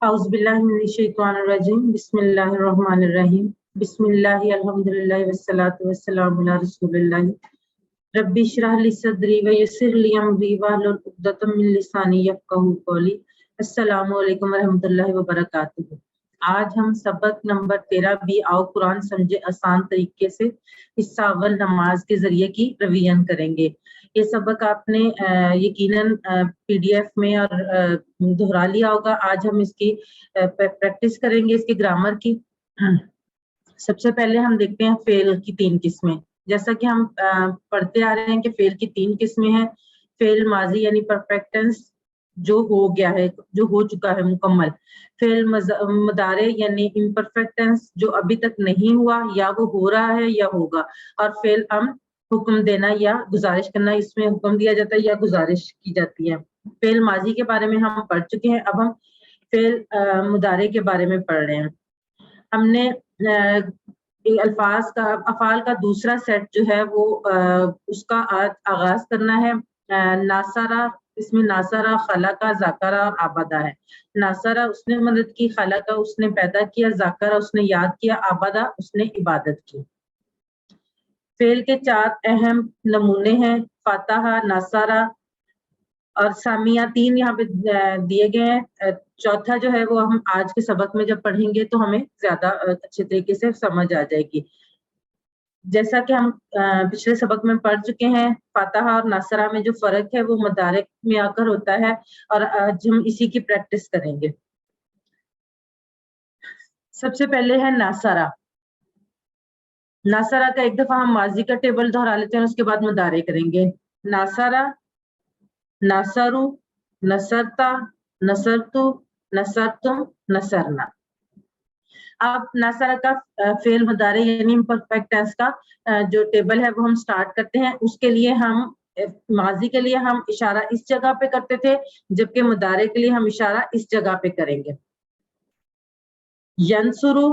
औज़ुबिल्लाहिमिनश्शैतानिर्रजीम बिस्मिल्लाहिर्रहमानिर्रहीम बिस्मिल्लाहि अल्हम्दुलिल्लाहि वस्सलातु वस्सलामु अला रसूलिल्लाह रब्बि इश्रह ली सदरी व यस्सिर ली अमरी वहलुल उक़दतम मिन लिसानी यफ़क़हू क़ौली। अस्सलामु अलैकुम रहमतुल्लाहि व बरकातुहू। आज हम सबक नंबर 13 भी आओ कुरान समझे आसान तरीके से हिस्सा अव्वल नमाज के जरिए की रिवीजन करेंगे। ये सबक आपने यकीनन पीडीएफ में और दोहरा लिया होगा। आज हम इसकी प्रैक्टिस करेंगे, इसके ग्रामर की। सबसे पहले हम देखते हैं फेल की 3 किस्में। जैसा कि हम पढ़ते आ रहे हैं कि फेल की 3 किस्में हैं। फेल माजी यानी परफेक्ट टेंस, जो हो गया है, जो हो चुका है मुकम्मल। फेल मुदारे यानी इम्परफेक्ट टेंस, जो अभी तक नहीं हुआ या वो हो रहा है या होगा। और फेल अम्र, हुक्म देना या गुजारिश करना, इसमें हुक्म दिया जाता है या गुजारिश की जाती है। फेल माजी के बारे में हम पढ़ चुके हैं, अब हम फेल मुदारे के बारे में पढ़ रहे हैं। हमने अफ़ाल का दूसरा सेट जो है वो उसका आगाज करना है। नासरा, इसमें नासरा, खलका, ज़ाकरा और आबदा है। नासरा उसने मदद की, खलका उसने पैदा किया, ज़ाकरा उसने याद किया, आबदा उसने इबादत की। फेल के 4 अहम नमूने हैं, फातहा, नासरा और सामिया। 3 यहाँ पे दिए गए हैं। चौथा जो है वो हम आज के सबक में जब पढ़ेंगे तो हमें ज्यादा अच्छे तरीके से समझ आ जाएगी। जैसा कि हम पिछले सबक में पढ़ चुके हैं, फातहा और नासरा में जो फर्क है वो मुदारिक में आकर होता है, और आज हम इसी की प्रैक्टिस करेंगे। सबसे पहले है नासरा। नासरा का एक दफा हम माजी का टेबल दोहरा लेते हैं, उसके बाद मुदारे करेंगे। नासरा, नसरु, नसरता, नसरतु, नसरतुम, नसरना। अब नसरा का फेल मुदारे यानी इम्परफेक्ट टेंस का जो टेबल है वो हम स्टार्ट करते हैं। उसके लिए हम माजी के लिए हम इशारा इस जगह पे करते थे, जबकि मुदारे के लिए हम इशारा इस जगह पे करेंगे। यंसुरु,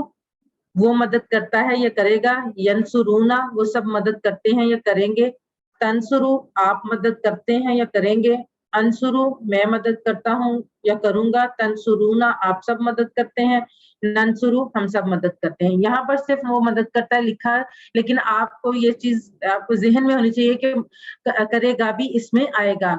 वो मदद करता है या करेगा। यंसुरूना, वो सब मदद करते हैं या करेंगे। तंसुरु, आप मदद करते हैं या करेंगे। अंसुरु, मैं मदद करता हूँ या करूंगा। तंसुरूना, आप सब मदद करते हैं। नंसुरु, हम सब मदद करते हैं। यहाँ पर सिर्फ वो मदद करता है लिखा है, लेकिन आपको ये चीज आपको जहन में होनी चाहिए कि करेगा भी इसमें आएगा।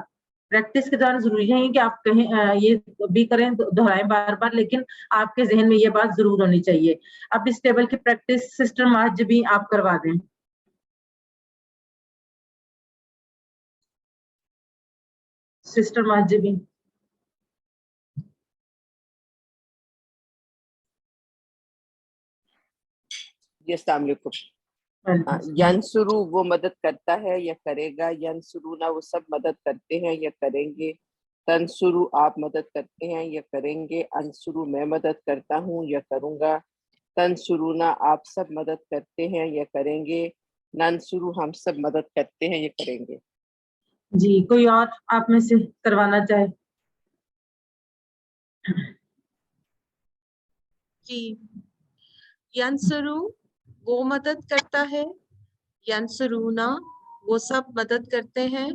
प्रैक्टिस के दौरान जरूरी है कि आप कहें ये भी करें, दोहराएं बार बार, लेकिन आपके जहन में ये बात जरूर होनी चाहिए। अब इस टेबल की प्रैक्टिस सिस्टर महज भी आप करवा दें। सिस्टर महज भी। अस्सलाम वालेकुम। यंसुरु, वो मदद करता है या करेगा। यंसुरूना, वो सब मदद करते हैं या करेंगे। तंसुरु, आप मदद करते हैं या करेंगे। अंसुरु, मैं मदद करता हूँ या करूँगा। तंसुरूना, आप सब मदद करते हैं या करेंगे। नंसुरु, हम सब मदद करते हैं या करेंगे। जी, कोई और आप में से करवाना चाहे? जी, यंसुरु, वो मदद करता है। यंसुरूना, वो सब मदद करते हैं।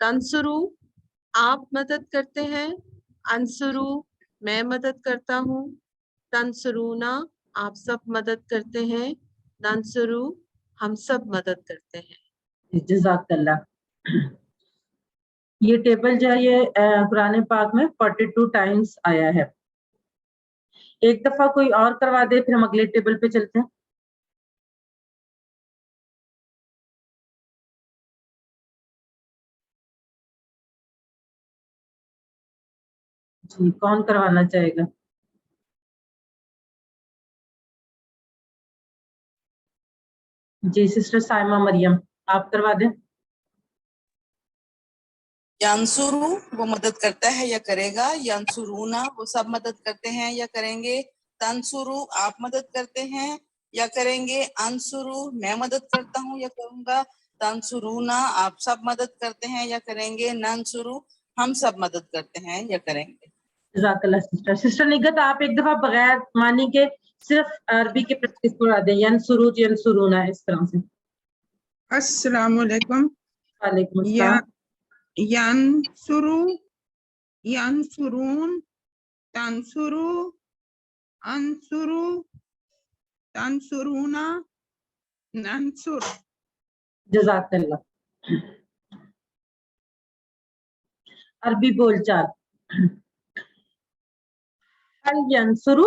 तंसुरु, आप मदद करते हैं। अंसुरु, मैं मदद करता हूँ। तंसुरूना, आप सब मदद करते हैं। नंसुरु, हम सब मदद करते हैं। जज़ाकल्लाह। ये टेबल जो है ये कुरान पाक में 42 टाइम्स आया है। एक दफा कोई और करवा दे, फिर हम अगले टेबल पे चलते हैं। जी, कौन करवाना चाहेगा? जी, सिस्टर साइमा मरियम, आप करवा दें। यंसुरु, वो मदद करता है या करेगा। यंसुरूना, वो सब मदद करते हैं या करेंगे। तंसुरु, आप मदद करते हैं या करेंगे। अंसुरु, मैं मदद करता हूँ या करूंगा। तंसुरूना, आप सब मदद करते हैं या करेंगे। नंसुरु, हम सब मदद करते हैं या करेंगे। जज़ाकल्लाह सिस्टर। सिस्टर निगत, आप एक दफा बगैर मानी के सिर्फ अरबी की प्रैक्टिस करवा दें। यंसुरु, यंसुरूना, इस तरह से। अस्सलाम वालेकुम। वालेकुम अस्सलाम। यंसुरु, यंसुरून, तंसुरु, अंसुरु, तंसुरूना, नंसुर। जज़ाकल्लाह। अरबी बोलचाल। हल यंसुरु,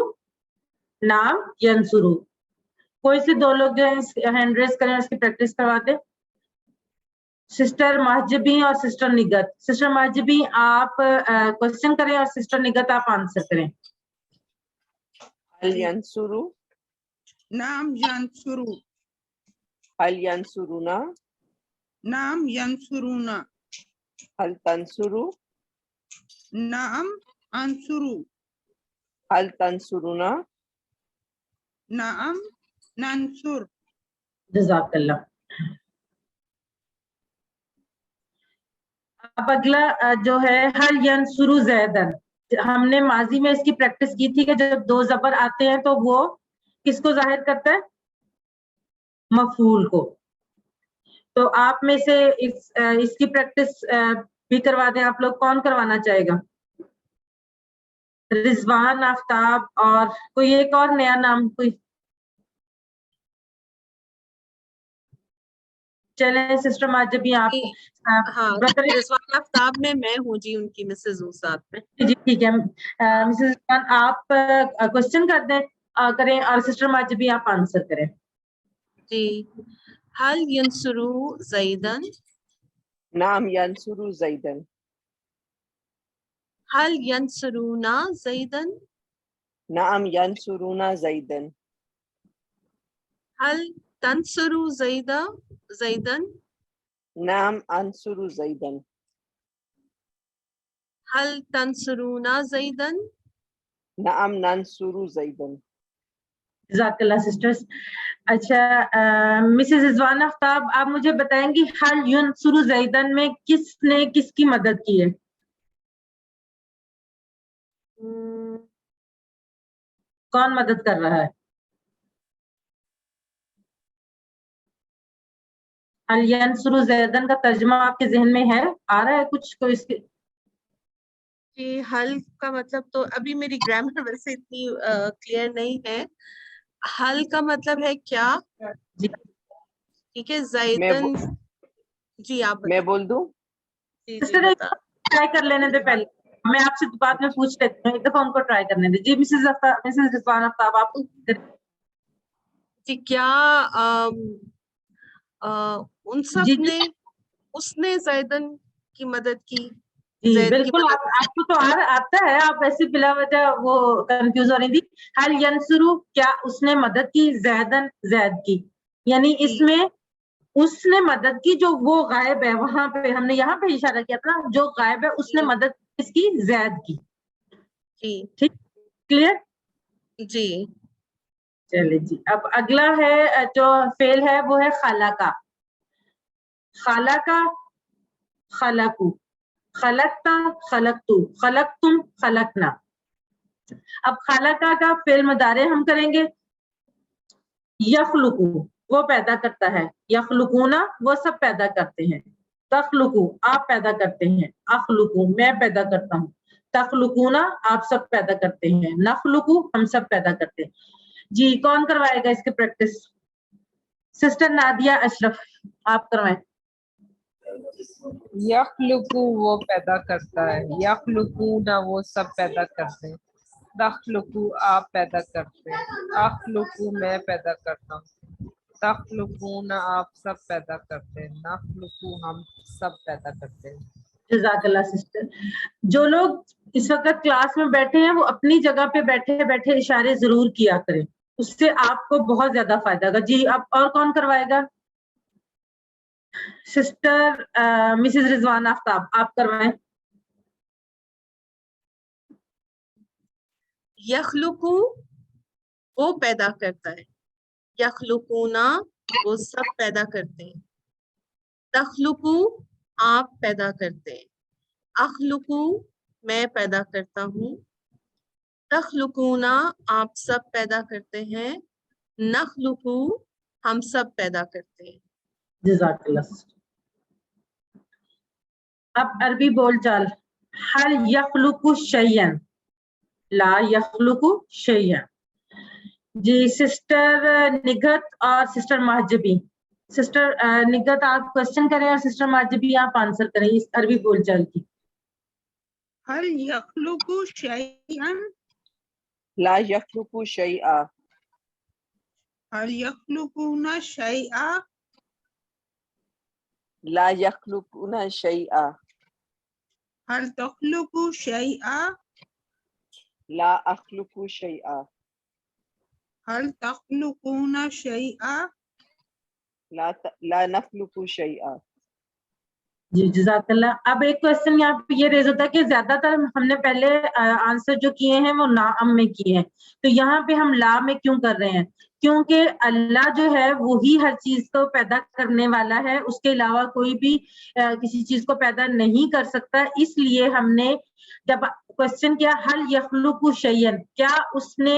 नाम यंसुरु। कोई से दो लोग जो है हैंड रेस करें, उसकी प्रैक्टिस करवाते। सिस्टर महजबी और सिस्टर निगत। सिस्टर महजबी आप क्वेश्चन करें और सिस्टर निगत आप आंसर करें। हल यंसुरु, नाम यंसुरु, हल यंसुरुना, नाम यंसुरूना, हल तंसुरु, नाम अंसुरु, हल तंसुरुना, नाम नंसुर। जज़ाकल्लाह। अब अगला जो है हल यंसुरु ज़ैदन। हमने माजी में इसकी प्रैक्टिस की थी कि जब दो जबर आते हैं तो वो किसको जाहिर करता है? मफूल को। तो आप में से इसकी प्रैक्टिस भी करवा दें आप लोग। कौन करवाना चाहेगा? रिजवान, आफ्ताब और कोई एक और नया नाम कोई? चले सिस्टर माजबी आप हाँ, बताइए। रिजवान आफ्ताब में मैं हूँ जी, उनकी मिसेज हूँ साथ में। जी ठीक है। मिसेस रिजवान आप क्वेश्चन कर दें करें और सिस्टर माजबी आप आंसर करें। जी, हल यंसुरु ज़ैदन, नाम यंसुरु ज़ैदन, हल यंसुरूना ज़ैदन, नाम यंसुरुना ज़ैदन, हल तंसुरु ज़ैदन, नाम अंसुरु ज़ैदन, हल तंसुरूना ज़ैदन, नाम नंसुरु ज़ैदन। जज़ाकल्लाह सिस्टर्स। अच्छा मिसेस रिजवान आफ्ताब आप मुझे बताएंगी हल युनसुरु ज़ैदन में किसने किसकी मदद की है? कौन मदद कर रहा है? हल यंसुरु ज़ैदन का तर्जुमा आपके जहन में है? आ रहा है कुछ कोई इसके? कि हल का मतलब तो अभी मेरी ग्रामर वैसे इतनी क्लियर नहीं है। हल का मतलब है क्या? जी ठीक है, ज़ैदन। जी आप मैं बताइए। बोल दूं? जी सिस्टर बता। ट्राई कर लेने दे पहले, मैं आपसे बाद में पूछ लेती हूँ, एक दफा उनको ट्राई करने दे। जी मिसेस रिजवान आफ्ताब आप कि क्या उन सब जी ने उसने ज़ैदन की मदद की, जी ज़ैद की बिल्कुल। मदद आपको तो आता है, आप ऐसी बिला वजह वो कंफ्यूज हो रही थी। हल यंसुरु क्या उसने मदद की ज़ैदन, ज़ैद की, यानी की। इसमें उसने मदद की जो वो गायब है। वहां पे हमने यहाँ पे इशारा किया था, जो गायब है उसने जी मदद किसकी? ज़ैद की। जी ठीक, क्लियर? जी चलिए जी। अब अगला है जो फेल है वो है खाला का। खाला का, खलकू, खलकता, खलकतू, खलकतुम, खलकना। अब खालका का फेल मुदारे हम करेंगे। यखलुकू वो पैदा करता है, यखलुकूना वो सब पैदा करते हैं, तखलुकू आप पैदा करते हैं, अखलुकू मैं पैदा करता हूँ, तखलुकूना आप सब पैदा करते हैं, नखलुकू हम सब पैदा करते हैं। जी कौन करवाएगा इसकी प्रैक्टिस? सिस्टर नादिया अशरफ आप करवाएं। यखलुकु वो पैदा करता है, यखलुकु ना वो सब पैदा करते हैं, तखलुकु आप पैदा करते हैं, अखलुकु मैं पैदा करता हूँ, तखलुकु ना आप सब पैदा करते हैं, नखलुकु हम सब पैदा करते हैं। जज़ाकल्लाह सिस्टर। जो लोग इस वक्त क्लास में बैठे हैं वो अपनी जगह पे बैठे बैठे इशारे जरूर किया करें, उससे आपको बहुत ज्यादा फायदा होगा। जी अब और कौन करवाएगा? सिस्टर मिसेस रिजवान आफ्ताब आप करवाएं। यखलुकु वो पैदा करता है, यखलुकूना वो सब पैदा करते हैं, तखलुकु आप पैदा करते हैं, अखलुकु मैं पैदा करता हूँ, तखलुकूना आप सब पैदा करते हैं, नखलुकु हम सब पैदा करते हैं। जज़ाकल्लाह सिस्टर। अब अरबी बोलचाल। हल यखलुकु शैयन, ला यखलुकु शैयन। जी सिस्टर निगत और सिस्टर महजबी, सिस्टर निगत आप क्वेश्चन करें और सिस्टर महजबी आप आंसर करें इस अरबी बोलचाल की। हल यखलुकु शैअन, ला यखलुकु शैआ, हल यखलुकुना शैआ, ला यखलुकुना शैआ, हल तखलुकु शैआ, ला अखलुकु शैआ, हल तखलुकुना शैआ, ला नखलुकु शैआ। जी जज़ाकल्लाह। अब एक क्वेश्चन यहाँ पे ये रेज होता है कि ज्यादातर हमने पहले आंसर जो किए हैं वो नाम में किए हैं, तो यहाँ पे हम ला में क्यों कर रहे हैं? क्योंकि अल्लाह जो है वो ही हर चीज को पैदा करने वाला है, उसके अलावा कोई भी किसी चीज को पैदा नहीं कर सकता। इसलिए हमने जब क्वेश्चन किया हल यखलुकु शैयन, क्या उसने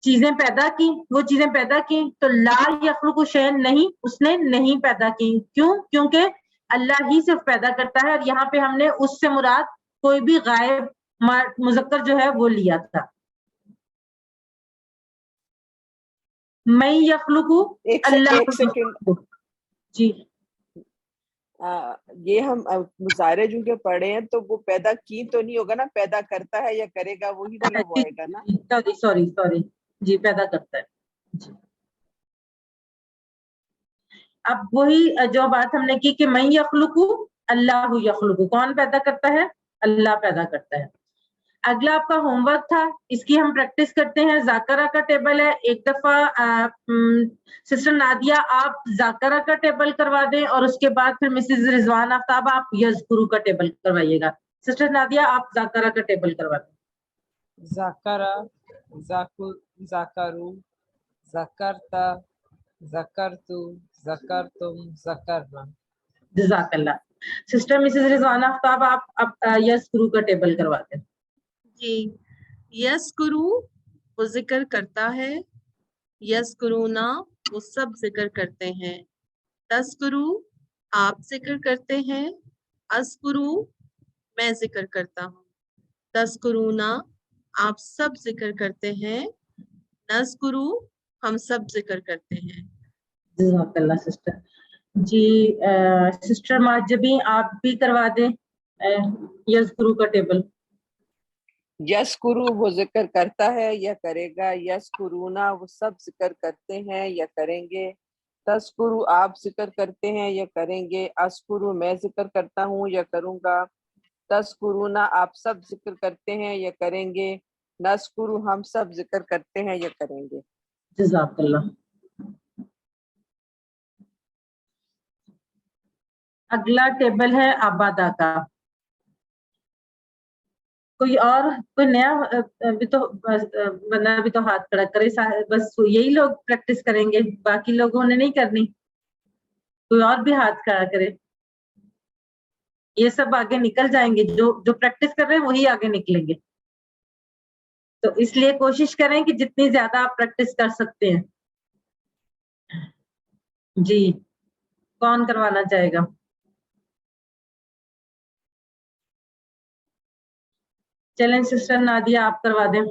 चीजें पैदा की, वो चीजें पैदा की, तो ला यखलुकु शैयन नहीं, उसने नहीं पैदा की। क्यों? क्योंकि अल्लाह ही सिर्फ पैदा करता है, और यहाँ पे हमने उससे मुराद कोई भी गायब मुजक्कर जो है वो लिया था। मैं यखलुकु अल्लाह एक सेकंड, जी ये हम मुजारे जो के पढ़े हैं तो वो पैदा की तो नहीं होगा ना, पैदा करता है या करेगा, वही वाला वो आएगा ना। सॉरी जी पैदा करता है जी। अब वही जो बात हमने की कि मैं यखलुकु अल्लाहु यखलुकु, कौन पैदा करता है? अल्लाह पैदा करता है। अगला आपका होमवर्क था, इसकी हम प्रैक्टिस करते हैं। जाकरा का टेबल है, एक दफा सिस्टर नादिया आप जाकरा का टेबल करवा दें और उसके बाद फिर मिसेज रिजवान आफ्ताब आप यज़कुरु का टेबल करवाइएगा। सिस्टर नादिया आप जाकरा का टेबल करवा दें। ज़करा, ज़कु, ज़करू, ज़करता, ज़करतु, ज़करतुम, ज़करना। जज़ाकल्लाह। सिस्टर मिसेज रिजवान आफ्ताब आप यज़कुरु का टेबल करवा दें। जी यस्कुरु वो जिक्र करता है, यस्कुरूना वो सब जिक्र करते हैं, तस्कुरु आप जिक्र करते हैं, अस्कुरु मैं जिक्र करता हूँ, तस्कुरूना आप सब जिक्र करते हैं, नस्कुरु हम सब जिक्र करते हैं। जज़ाकल्लाह सिस्टर। जी सिस्टर माजबी आप भी करवा दें यज़कुरु का टेबल। यस्कुरु वो जिक्र करता है या करेगा, यस्कुरूना वो सब जिक्र करते हैं या करेंगे, तस्कुरु आप जिक्र करते हैं या करेंगे, अस्कुरु मैं जिक्र करता हूँ या करूँगा, तस्कुरूना आप सब जिक्र करते हैं या करेंगे, नस्कुरु हम सब जिक्र करते हैं या करेंगे। जज़ाकल्लाह। अगला टेबल है आबादा का। कोई और कोई नया अभी तो बंदा भी तो हाथ खड़ा करे, बस यही लोग प्रैक्टिस करेंगे, बाकी लोगों ने नहीं करनी। कोई और भी हाथ खड़ा करे, ये सब आगे निकल जाएंगे, जो जो प्रैक्टिस कर रहे हैं वही आगे निकलेंगे। तो इसलिए कोशिश करें कि जितनी ज्यादा आप प्रैक्टिस कर सकते हैं। जी कौन करवाना चाहेगा? चलें सिस्टर नादिया आप करवा दें।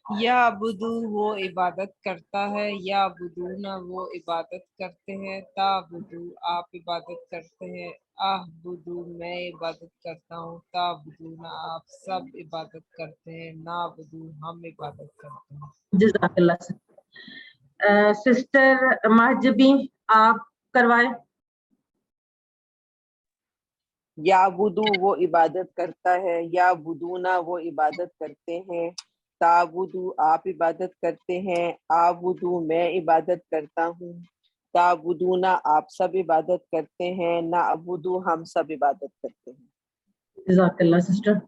या अबुदू वो इबादत करता है, या अबुदूना वो इबादत करते हैं, ताबुदू आप इबादत करते हैं, आहबुदू मैं इबादत करता हूँ, ताबुदूना आप सब इबादत करते हैं, नाबुदू हम इबादत करते हैं। जज़ाकल्लाह। सिस्टर महजबी आप करवाएं। याबुदू वो इबादत करता है, याबुदूना वो इबादत करते हैं, ताबुदू आप इबादत करते हैं, आबुदू मैं इबादत करता हूँ, ताबुदूना आप सब इबादत करते हैं, ना अबुदू हम सब इबादत करते हैं। जज़ाकल्लाह sister.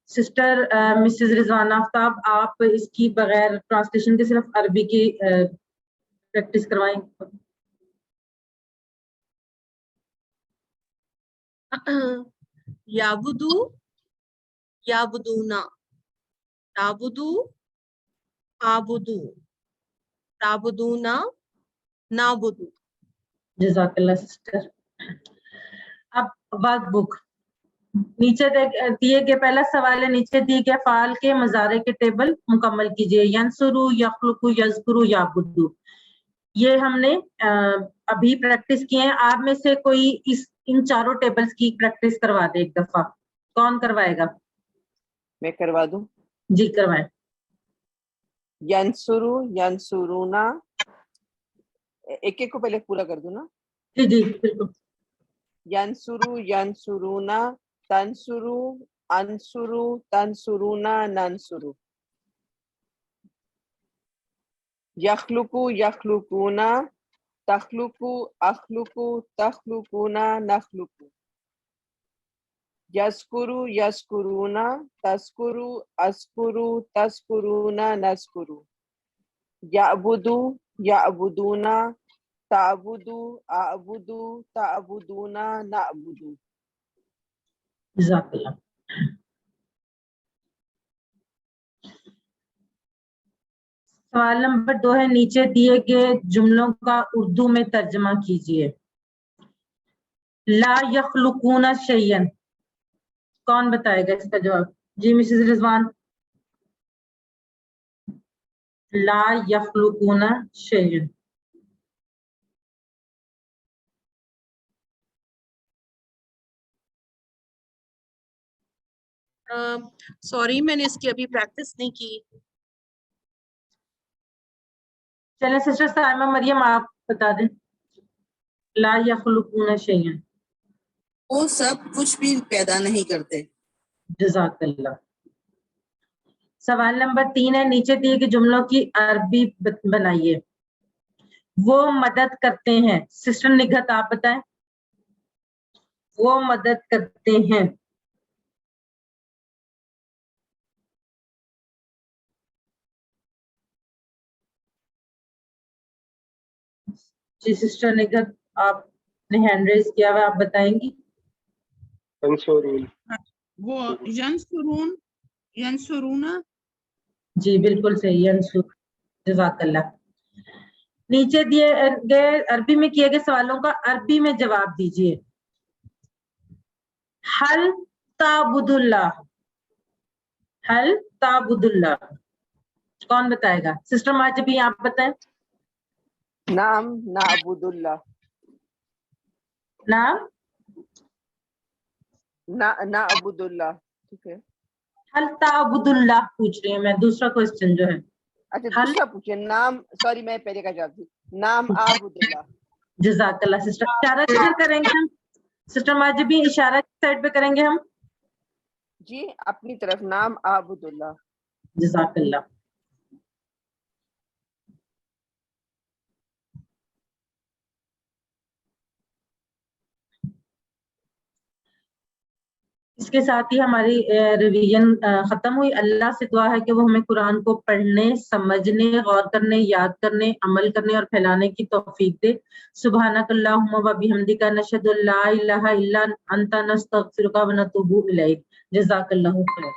Sister Mrs Rizwana Aftab आप इसकी बगैर ट्रांसलेशन के सिर्फ अरबी की प्रैक्टिस करवाएं। याबुदू याबुदूना, ताबुदू आबुदू, ताबुदूना नाबुदू। जज़ाकल्लाह सिस्टर। अब वर्क बुक نیچے دیے گئے پہلا سوال ہے نیچے دیے گئے افعال کے مضارع کے ٹیبل مکمل کیجیے. ینصرو، یخلقو، یذکرو، یعبدو. یہ ہم نے ابھی پریکٹس کیے ہیں. آپ میں سے کوئی ان چاروں ٹیبلز کی پریکٹس کروا دے ایک دفعہ. کون کروائے گا؟ میں کروا دوں. جی کروائیں. ینصرو، ینصرونا، ایک ایک کو پہلے پورا کر دوں نا. جی جی بالکل. ینصرو، ینصرونا، تنصرو، انصرو، تنصرونا، ننصرو. یخلقو، یخلقونا، تخلقو، اخلقو، تخلقونا، نخلقو. یذکرو، یذکرونا، تذکرو، اذکرو، تذکرونا، نذکرو. یعبدو، یعبدونا، تعبدو، اعبدو، تعبدونا، نعبدو. جزاک اللہ. سوال نمبر 2 ہے نیچے دیے گئے جملوں کا اردو میں ترجمہ کیجیے. لا یخلقون شیئا، کون بتائے گا اس کا جواب؟ جی مسز رضوان. لا یخلقون شیئا. سوری میں نے اس کی ابھی پریکٹس نہیں کی. چلیں سسٹر سائمہ مریم آپ بتا دیں. لا یخلقون شیئا. وہ سب کچھ بھی پیدا نہیں کرتے. جزاک اللہ. سوال نمبر 3 ہے نیچے دیے گئے جملوں کی عربی بنائیے. وہ مدد کرتے ہیں. سسٹر نگہت آپ بتائیں. وہ مدد کرتے ہیں. جی سسٹر نگہت آپ نے ہینڈ ریز کیا ہوا، آپ بتائیں گی. وہ ینصرون، ینصرونا. جی بالکل صحیح ہے. جزاک اللہ. نیچے دیے گئے عربی میں کیے گئے سوالوں کا عربی میں جواب دیجیے. حل تعبد اللہ، حل تعبد اللہ. کون بتائے گا؟ سسٹر ماجبی آپ بتائیں. نعم نعبد اللہ. نعم نعبد اللہ. ٹھیک ہے. حل تعبد اللہ پوچھ رہی ہوں میں، دوسرا کوشچن جو ہے. اچھا حل. دوسرا پوچھے. نام، سوری میں پہلے کا جواب دوں. نام عابد اللہ. جزاک اللہ. سسٹر اشارہ کدھر کریں گے ہم؟ سسٹر ماجبی اشارہ سائڈ پہ کریں گے ہم. جی اپنی طرف. نام عابد اللہ. جزاک اللہ. اس کے ساتھ ہی ہماری ریویژن ختم ہوئی. اللہ سے دعا ہے کہ وہ ہمیں قرآن کو پڑھنے، سمجھنے، غور کرنے، یاد کرنے، عمل کرنے اور پھیلانے کی توفیق دے. سبحانک اللہم و بحمدک نشہد ان لا الہ الا انت نستغفرک و نتوب الیک. جزاک اللہ خیر.